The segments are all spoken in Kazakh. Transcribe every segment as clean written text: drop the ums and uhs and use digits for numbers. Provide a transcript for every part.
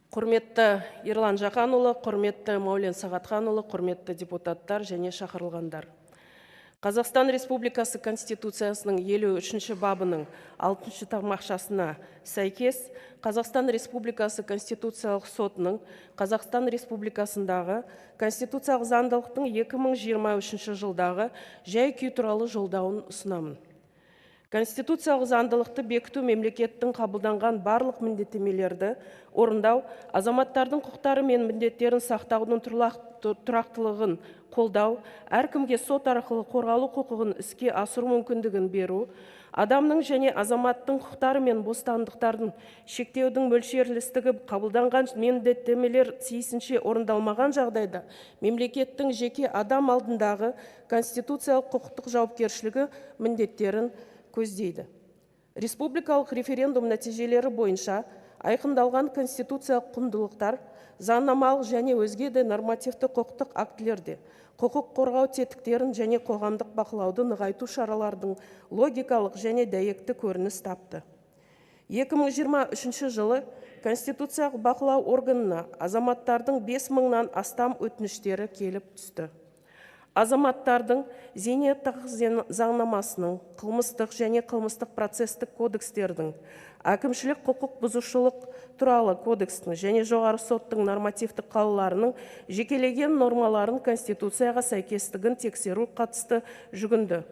Құрметті Ерлан Жақанұлы, құрметті Маулен Сағатханұлы, құрметті депутаттар және шақырылғандар. Қазақстан Республикасы Конституциясының 53 бабының 6 тармақшасына сәйкес Қазақстан Республикасы Конституциялық сотының Қазақстан Республикасындағы конституциялық заңдылықтың 2023 жылдағы жай-күй туралы жолдауын ұсынамын. Конституциялық заңдылықты бекіту мемлекеттің қабылданған барлық міндеттемелерді орындау, азаматтардың құқықтары мен міндеттерін сақтаудың тұрақтылығын қолдау, әркімге сот арқылы қорғалу құқығын іске асыру мүмкіндігін беру, адамның және азаматтың құқықтары мен бостандықтардың шектеудің мөлшерлістігі қабылданған міндеттемелер тиісінше орындалмаған жағдайда мемлекеттің жеке адам алдындағы конституциялық құқықтық жауапкершілігі міндеттерін көздейді. Республикалық референдум нәтижелері бойынша айқындалған конституциялық құндылықтар, заңнамалық және өзге де нормативті құқықтық актілерде құқық қорғау тетіктерін және қоғамдық бақылауды нығайту шаралардың логикалық және дәйекті көрініс тапты. 2023 жылы конституциялық бақылау органына азаматтардың 5000-нан астам өтініштері келіп түсті. Азаматтардың зейнеттақ заңнамасының, қылмыстық және қылмыстық процестік кодекстердің, әкімшілік құқық бұзушылық туралы кодекстің және жоғары соттың нормативтік қаулыларының жекелеген нормаларын Конституцияға сәйкестігін тексеру қатысты жүгінді.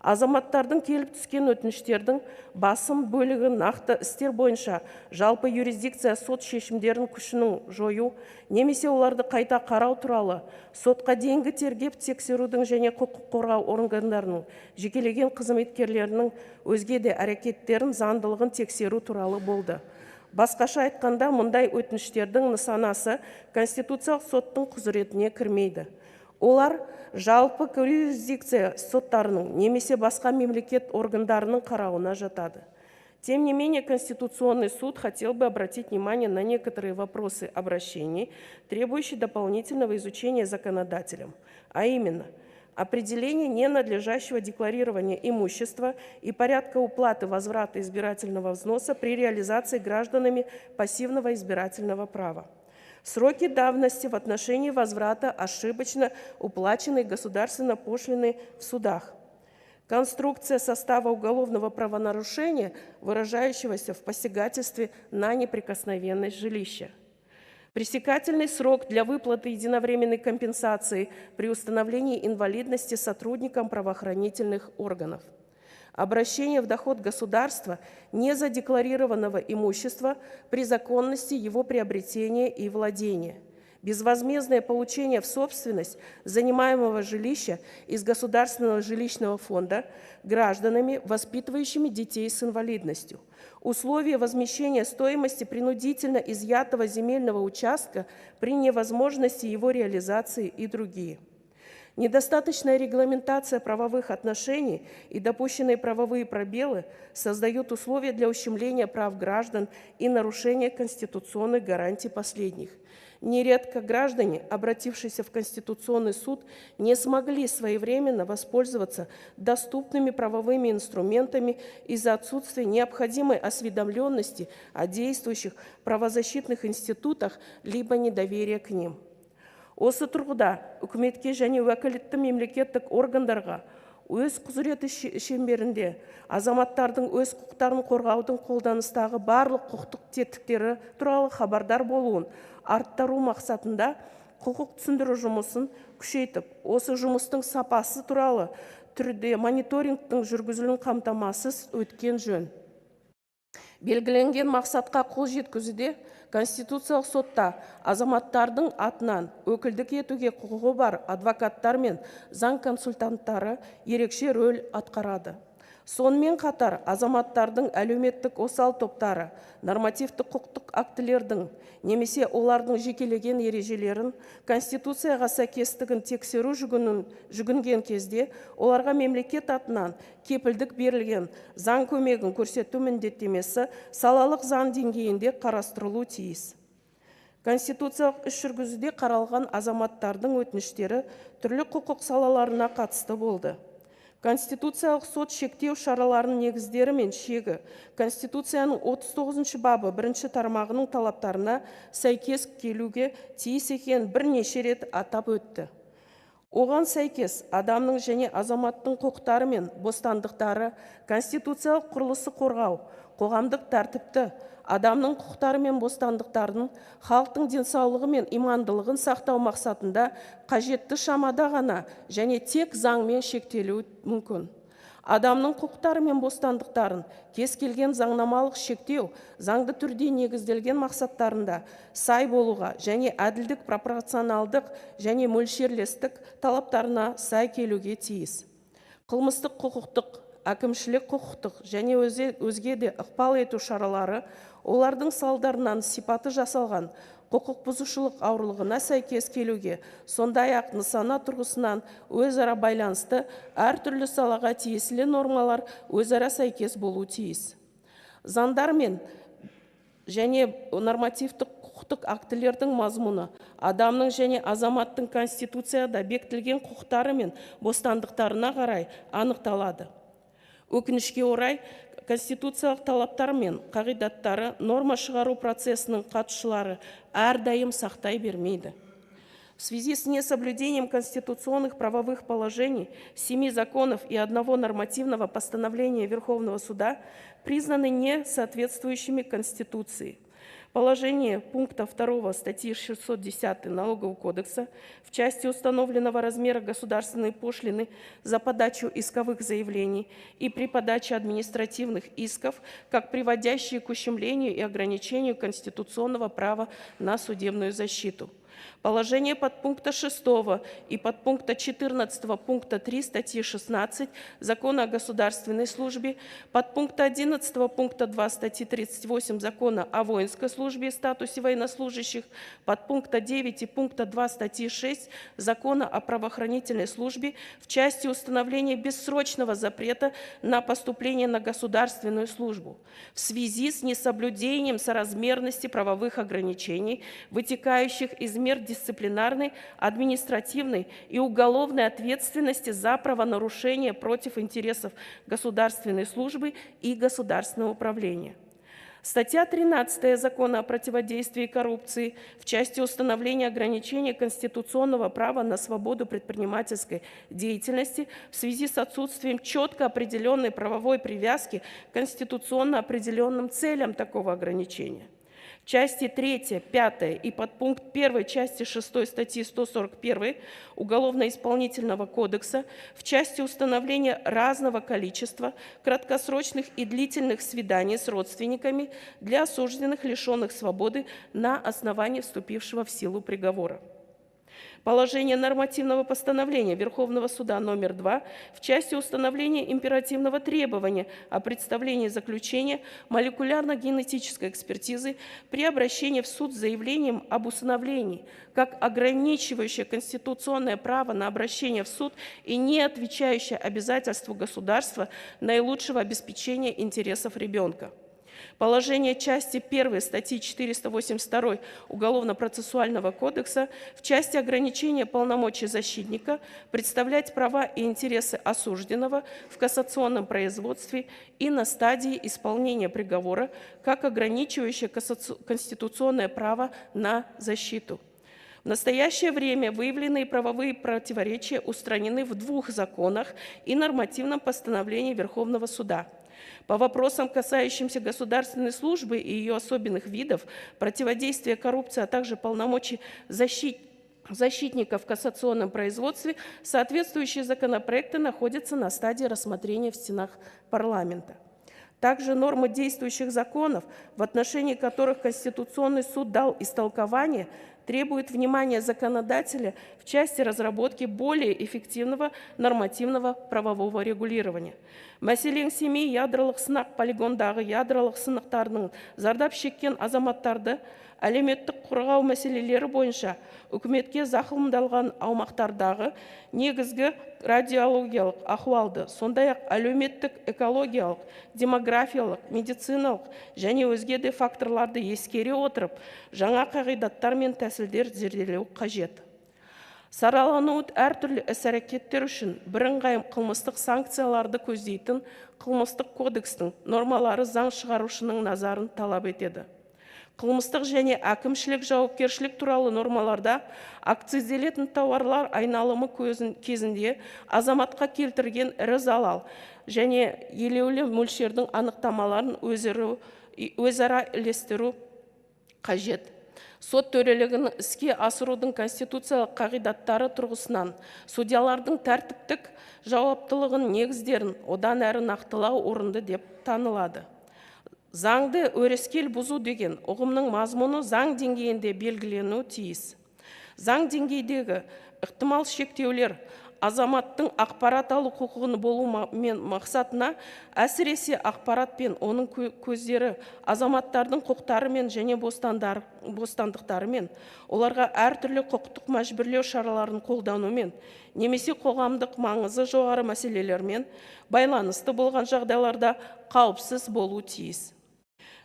Азаматтардың келіп түскен өтініштердің басым бөлігі нақты істер бойынша жалпы юрисдикция сот шешімдерін күшінің жою, немесе оларды қайта қарау туралы сотқа дейінгі тергеп тексерудің және құқық қорғау органдарының жекелеген қызметкерлерінің өзге де әрекеттерін заңдылығын тексеру туралы болды. Басқаша айтқанда, мұндай өтініштердің нысанасы Конституциялық соттың құзыретіне кірмейді. Олар жалпы юрисдикция соттарының немесе басқа мемлекет органдарының қарауына жатады. Тем не менее, Конституционный суд хотел бы обратить внимание на некоторые вопросы обращений, требующие дополнительного изучения законодателем, а именно определение ненадлежащего декларирования имущества и порядка уплаты возврата избирательного взноса при реализации гражданами пассивного избирательного права. Сроки давности в отношении возврата ошибочно уплаченной государственной пошлины в судах. Конструкция состава уголовного правонарушения, выражающегося в посягательстве на неприкосновенность жилища. Пресекательный срок для выплаты единовременной компенсации при установлении инвалидности сотрудникам правоохранительных органов. Обращение в доход государства незадекларированного имущества при законности его приобретения и владения. Безвозмездное получение в собственность занимаемого жилища из Государственного жилищного фонда гражданами, воспитывающими детей с инвалидностью. Условия возмещения стоимости принудительно изъятого земельного участка при невозможности его реализации и другие. Недостаточная регламентация правовых отношений и допущенные правовые пробелы создают условия для ущемления прав граждан и нарушения конституционных гарантий последних. Нередко граждане, обратившиеся в Конституционный суд, не смогли своевременно воспользоваться доступными правовыми инструментами из-за отсутствия необходимой осведомленности о действующих правозащитных институтах либо недоверия к ним. Осы тұрғыда үкіметке және уәкілетті мемлекеттік органдарға өз құзыреті шеңберінде азаматтардың өз құқықтарын қорғаудың қолданыстағы барлық құқықтық тетіктері туралы хабардар болуын арттыру мақсатында құқық түсіндіру жұмысын күшейтіп, осы жұмыстың сапасы туралы түрде мониторингтің жүргізілуін қамтамасыз еткен жөн. Белгіленген мақсатқа қол жеткізуде Конституциялық сотта азаматтардың атынан өкілдік етуге құқығы бар адвокаттар мен заң консультанттары ерекше рөл атқарады. Сонымен қатар азаматтардың әлеуметтік осал топтары нормативті құқықтық актілердің немесе олардың жекелеген ережелерін Конституцияға сәйкестігін тексеру жүгінген кезде оларға мемлекет атынан кепілдік берілген заң көмегін көрсету міндеттемесі салалық заң деңгейінде қарастырылуы тиіс. Конституциялық іс жүргізуде қаралған азаматтардың өтініштері түрлі құқық салаларына қатысты болды. Конституциялық сот шектеу шараларының негіздері мен шегі Конституцияның 39 бабы 1 тармағының талаптарына сәйкес келуге тиіс екенін бірнеше рет атап өтті. Оған сәйкес адамның және азаматтың құқықтары мен бостандықтары, конституциялық құрылысы қорғау, қоғамдық тәртіпті, адамның құқықтары мен бостандықтарын, халықтың денсаулығы мен имандылығын сақтау мақсатында қажетті шамада ғана және тек заңмен шектелуі мүмкін. Адамның құқықтары мен бостандықтарын кез келген заңнамалық шектеу заңды түрде негізделген мақсаттарында сай болуға және әділдік, пропорционалдық және мөлшерлестік талаптарына сай келуге тиіс. Қылмыстық құқықтық, әкімшілік құқықтық және өзге де ықпал ету шаралары олардың салдарынан сипаты жасалған құқық бұзушылық ауырлығына сәйкес келуге, сондай-ақ нысана тұрғысынан өзара байланысты әртүрлі салаға тиесілі нормалар өзара сәйкес болу тиіс. Заңдар мен және нормативтік құқықтық актілердің мазмұны адамның және азаматтың конституцияда бекітілген құқықтары мен бостандықтарына қарай анықталады. Өкінішке орай, конституциялық талаптар мен қағидаттары норма шығару процесінің қатысушылары әрдайым сақтай бермейді. В связи с несоблюдением конституционных правовых положений 7 законов и 1 нормативного постановления Верховного суда признаны несоответствующими Конституции. Положение пункта 2 статьи 610 Налогового кодекса в части установленного размера государственной пошлины за подачу исковых заявлений и при подаче административных исков, как приводящие к ущемлению и ограничению конституционного права на судебную защиту. Положение подпункта 6 и подпункта 14 пункта 3 статьи 16 Закона о государственной службе, подпункта 11 пункта 2 статьи 38 Закона о воинской службе и статусе военнослужащих, подпункта 9 и пункта 2 статьи 6 Закона о правоохранительной службе в части установления бессрочного запрета на поступление на государственную службу в связи с несоблюдением соразмерности правовых ограничений, вытекающих из мер дисциплинарной, административной и уголовной ответственности за правонарушение против интересов государственной службы и государственного управления. Статья 13 Закона о противодействии коррупции в части установления ограничения конституционного права на свободу предпринимательской деятельности в связи с отсутствием четко определенной правовой привязки к конституционно определенным целям такого ограничения. Части 3, 5 и подпункт 1 части 6 статьи 141 Уголовно-исполнительного кодекса в части установления разного количества краткосрочных и длительных свиданий с родственниками для осужденных, лишенных свободы на основании вступившего в силу приговора. Положение нормативного постановления Верховного суда номер 2 в части установления императивного требования о представлении заключения молекулярно-генетической экспертизы при обращении в суд с заявлением об усыновлении, как ограничивающее конституционное право на обращение в суд и не отвечающее обязательству государства наилучшего обеспечения интересов ребенка. Положение части 1 статьи 482 Уголовно-процессуального кодекса в части ограничения полномочий защитника представлять права и интересы осужденного в кассационном производстве и на стадии исполнения приговора, как ограничивающее конституционное право на защиту. В настоящее время выявленные правовые противоречия устранены в 2 законах и нормативном постановлении Верховного суда. По вопросам, касающимся государственной службы и ее особенных видов, противодействия коррупции, а также полномочий защитников в кассационном производстве, соответствующие законопроекты находятся на стадии рассмотрения в стенах парламента. Также нормы действующих законов, в отношении которых Конституционный суд дал истолкование, требует внимания законодателя в части разработки более эффективного нормативного правового регулирования. Мәселен, семей ядролық сынақ полигондағы ядролық сынақтарының зардап шеккен азаматтарды әлеуметтік қорғау мәселелері бойынша үкіметке зақымдалған аумақтардағы негізгі радиологиялық ахуалды, сондай-ақ әлеуметтік, экологиялық, демографиялық, медициналық және өзге де факторларды ескере отырып, жаңа қағидаттар мен тәсілдер зерделеу қажет. Саралануы әртүрлі іс-әрекеттер үшін бірыңғай қылмыстық санкцияларды көздейтін қылмыстық кодекстің нормалары заң шығарушының назарын талап етеді. Қылмыстық және әкімшілік жауапкершілік туралы нормаларда акцизделетін тауарлар айналымы кезінде азаматқа келтірген ірі залал және елеулі мөлшердің анықтамаларын өзара ілестіру қажет. Сот төрелігінің іске асырудың конституциялық қағидаттары тұрғысынан судьялардың тәртіптік жауаптылығын негіздерін одан әрі нақтылау орынды деп танылады. Заңды өрескел бұзу деген ұғымның мазмұны заң деңгейінде белгіленуі тиіс. Заң деңгейдегі ықтимал шектеулер азаматтың ақпарат алу құқығын болу мақсатына әсіресе ақпарат пен оның көздері азаматтардың құқықтарымен және бостандықтарымен, оларға әртүрлі құқықтық мәжбүрлеу шараларын қолданумен, немесе қоғамдық маңызы жоғары мәселелермен байланысты болған жағдайларда қауіпсіз болу тиіс.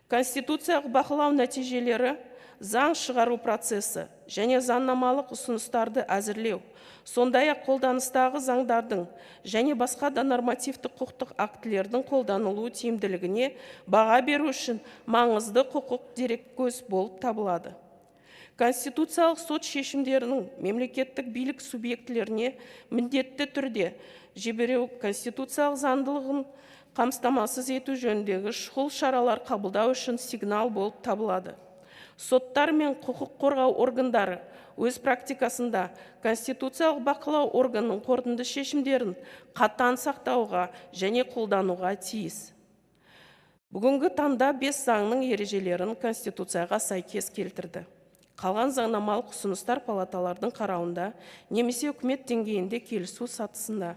Конституциялық бақылау нәтижелері заң шығару процесі және заңнамалық ұсыныстарды әзірлеу, сондай-ақ қолданыстағы заңдардың және басқа да нормативті құқықтық актілердің қолданылуы тиімділігіне баға беру үшін маңызды құқық дереккөз болып табылады. Конституциялық сот шешімдерінің мемлекеттік билік субъектілеріне міндетті түрде жіберу конституциялық заңдылығын қамтамасыз ету жөніндегі шұғыл шаралар қабылдау үшін сигнал болып табылады. Соттар мен құқық қорғау органдары өз практикасында конституциялық бақылау органның қорытынды шешімдерін қатаң сақтауға және қолдануға тиіс. Бүгінгі таңда 5 заңның ережелерін конституцияға сәйкес келтірді. Қалған заңнамалық ұсыныстар палаталардың қарауында немесе үкімет деңгейінде келісу сатысында.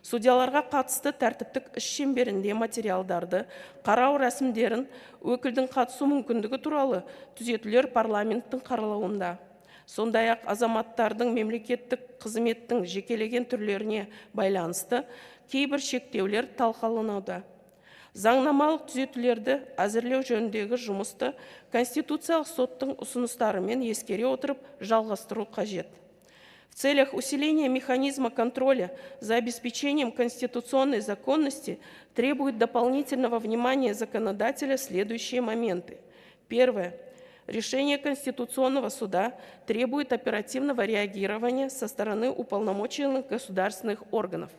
Судьяларға қатысты тәртіптік іс шеңберінде материалдарды қарау рәсімдерін өкілдің қатысу мүмкіндігі туралы түзетулер парламенттің қаралауында. Сондай-ақ азаматтардың мемлекеттік қызметтің жекелеген түрлеріне байланысты кейбір шектеулер талқылануда. Заңнамалық түзетулерді әзірлеу жөніндегі жұмысты Конституциялық соттың ұсыныстарымен ескере отырып жалғастыру қажет. В целях усиления механизма контроля за обеспечением конституционной законности требует дополнительного внимания законодателя следующие моменты. Первое. Решение Конституционного суда требует оперативного реагирования со стороны уполномоченных государственных органов.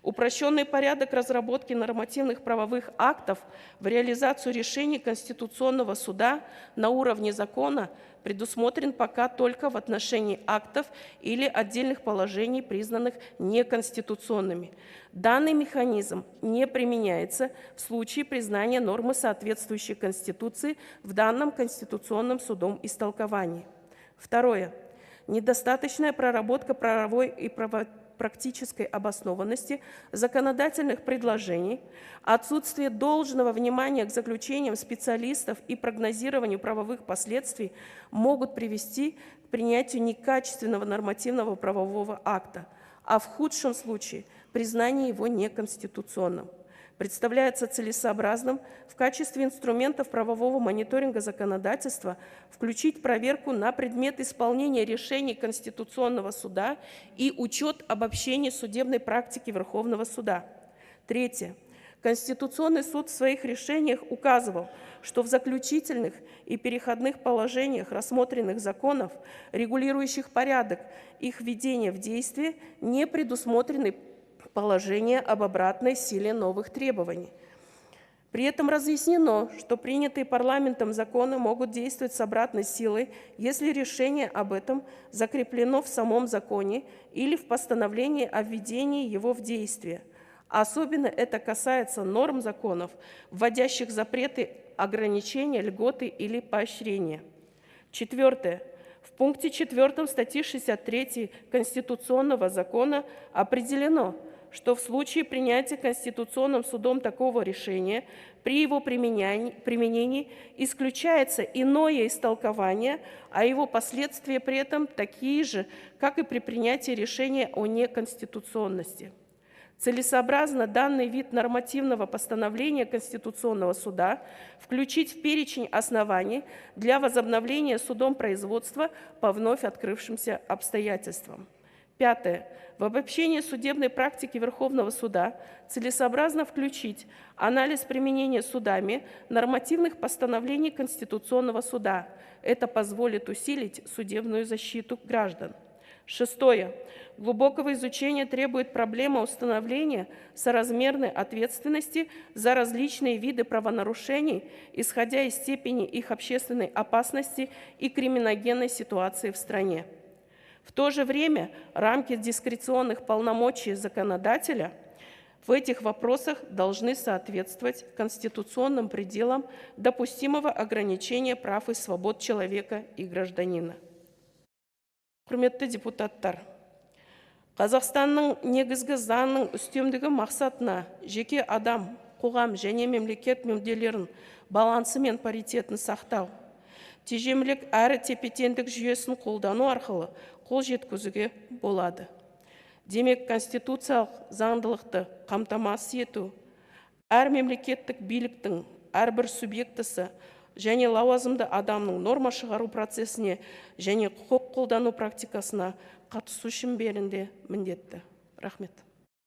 Упрощенный порядок разработки нормативных правовых актов в реализацию решений Конституционного суда на уровне закона предусмотрен пока только в отношении актов или отдельных положений, признанных неконституционными. Данный механизм не применяется в случае признания нормы, соответствующей Конституции, в данном Конституционным судом истолковании. Второе. Недостаточная проработка правовой и практической обоснованности законодательных предложений, отсутствие должного внимания к заключениям специалистов и прогнозированию правовых последствий могут привести к принятию некачественного нормативного правового акта, а в худшем случае признание его неконституционным. Представляется целесообразным в качестве инструментов правового мониторинга законодательства включить проверку на предмет исполнения решений Конституционного суда и учет обобщения судебной практики Верховного суда. Третье. Конституционный суд в своих решениях указывал, что в заключительных и переходных положениях рассмотренных законов, регулирующих порядок их введения в действие, не предусмотрены положение об обратной силе новых требований. При этом разъяснено, что принятые парламентом законы могут действовать с обратной силой, если решение об этом закреплено в самом законе или в постановлении о введении его в действие. Особенно это касается норм законов, вводящих запреты, ограничения, льготы или поощрения. Четвертое. В пункте 4 статьи 63 Конституционного закона определено, что в случае принятия Конституционным судом такого решения при его применении исключается иное истолкование, а его последствия при этом такие же, как и при принятии решения о неконституционности. Целесообразно данный вид нормативного постановления Конституционного суда включить в перечень оснований для возобновления судом производства по вновь открывшимся обстоятельствам. Пятое. В обобщение судебной практики Верховного суда целесообразно включить анализ применения судами нормативных постановлений Конституционного суда. Это позволит усилить судебную защиту граждан. Шестое. Глубокого изучения требует проблема установления соразмерной ответственности за различные виды правонарушений, исходя из степени их общественной опасности и криминогенной ситуации в стране. В то же время рамки дискреционных полномочий законодателя в этих вопросах должны соответствовать конституционным пределам допустимого ограничения прав и свобод человека и гражданина. Құрметті депутаттар, Қазақстанның негізгі заңның үстемдігі мақсатына жеке адам, қоғам және мемлекет мүдделерін балансы мен паритетін сақтау, тежемлік әрі тепе-теңдік жүйесін қолдану арқылы қол жеткізуге болады. Демек, конституциялық заңдылықты қамтамасыз ету, әр мемлекеттік биліктің әрбір субъектісі және лауазымды адамның норма шығару процесіне және құқық қолдану практикасына қатысу шеңберінде міндетті. Рахмет.